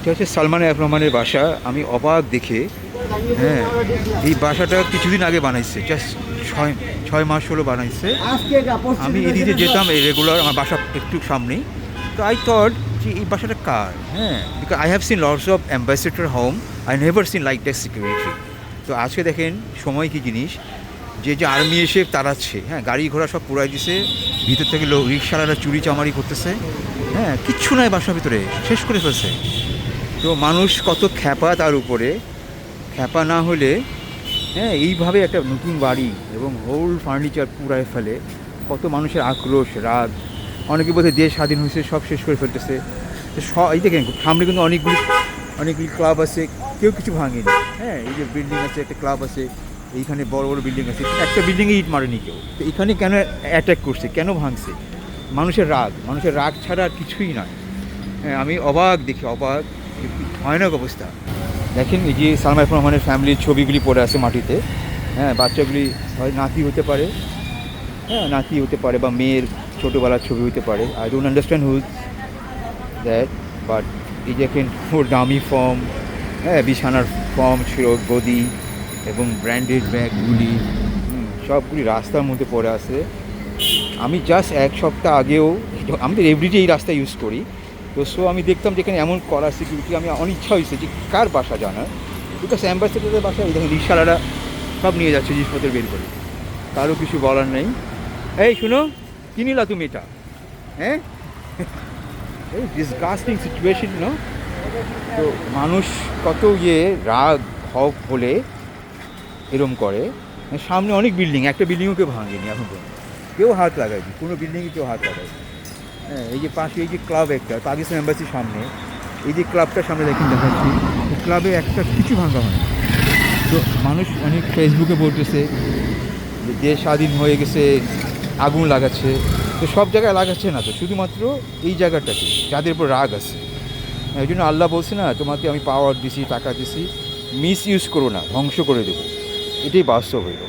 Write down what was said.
এটা হচ্ছে সালমান এফ রহমানের বাসা। আমি অবাক দেখে, হ্যাঁ, এই বাসাটা কিছুদিন আগে বানাইছে, জাস্ট ছয় ছয় মাস হলো বানাইছে। আমি এদিকে যেতাম এই রেগুলার, আমার বাসা একটু সামনেই। তো আই থট যে এই বাসাটা কার, হ্যাঁ, because I have seen lots of ambassador home, I never seen like that security. তো আজকে দেখেন সময় কী জিনিস, যে যে আর্মি এসে তাড়াচ্ছে, হ্যাঁ, গাড়ি ঘোড়া সব পুরাই দিছে, ভিতর থেকে লোক রিক্সাওয়ালারা চুরি চামারি করতেছে, হ্যাঁ, কিচ্ছু নাই বাসার ভিতরে, শেষ করে ফেলছে। তো মানুষ কত খ্যাপা, তার উপরে খ্যাপা না হলে, হ্যাঁ, এইভাবে একটা নতুন বাড়ি এবং হোল ফার্নিচার পুরাই ফেলে, কত মানুষের আক্রোশ, রাগ। অনেকে বলছে দেশ স্বাধীন হয়েছে, সব শেষ করে ফেলতেছে। তো এই দেখেন সামনে কিন্তু অনেকগুলি ক্লাব আছে, কেউ কিছু ভাঙেনি, হ্যাঁ, এই যে বিল্ডিং আছে, একটা ক্লাব আছে, এইখানে বড় বড় বিল্ডিং আছে, একটা বিল্ডিংয়ে ইট মারেনি কেউ। তো এখানে কেন অ্যাটাক করছে, কেন ভাঙছে? মানুষের রাগ ছাড়া আর কিছুই নয়। হ্যাঁ, আমি অবাক দেখি, অবাক, ভয়ানক অবস্থা। দেখেন এই যে সালমান এফ রহমানের ফ্যামিলির ছবিগুলি পড়ে আছে মাটিতে, হ্যাঁ, বাচ্চাগুলি হয় নাতি হতে পারে, হ্যাঁ, নাতি হতে পারে, বা মেয়ের ছোটোবেলার ছবি হতে পারে। I don't understand who's that, but এই দেখেন ওর দামি ফর্ম, হ্যাঁ, বিছানার ফর্ম ছিল, গদি এবং ব্র্যান্ডেড ব্যাগগুলি, সবগুলি রাস্তার মধ্যে পড়ে আছে। আমি জাস্ট এক সপ্তাহ আগেও, আমি তো এভরিডে এই রাস্তা ইউজ করি, তো সো আমি দেখতাম যেখানে এমন করা সিকিউরিটি, আমি অনিচ্ছা হয়েছে যে কার বাসা জানার, বিকজ অ্যাম্বাসেডারের বাসা, ওই দেখেন রিক্সাওয়ালারা সব নিয়ে যাচ্ছে জিনিসপত্র বের করে, কারও কিছু বলার নেই। এই শুনো, কী নিলা তুমি এটা, হ্যাঁ, এই ডিসগাস্টিং সিচুয়েশন, নো? তো মানুষ কত রাগ হক হলে এরম করে। সামনে অনেক বিল্ডিং, একটা বিল্ডিংও কেউ ভাঙেনি এখন পর্যন্ত, কেউ হাত লাগায়নি, কোনো বিল্ডিংয়ে কেউ হাত লাগায়নি। হ্যাঁ, এই যে পাশে এই যে ক্লাব, একটা পাকিস্তান এম্বাসির সামনে, এই যে ক্লাবটার সামনে দেখেন, দেখাচ্ছি, ক্লাবে একটা কিছু ভাঙা হয়নি। তো মানুষ অনেক ফেসবুকে বলতেছে যে দেশ স্বাধীন হয়ে গেছে, আগুন লাগাচ্ছে। তো সব জায়গায় লাগাচ্ছে না, তো শুধুমাত্র এই জায়গাটাতে যাদের উপর রাগ আছে। এই জন্য আল্লাহ বলছে না, তোমাকে আমি পাওয়ার দিছি, টাকা দিছি, মিস ইউজ করো না, ধ্বংস করে দেবো। এটাই বাস্তব হইল।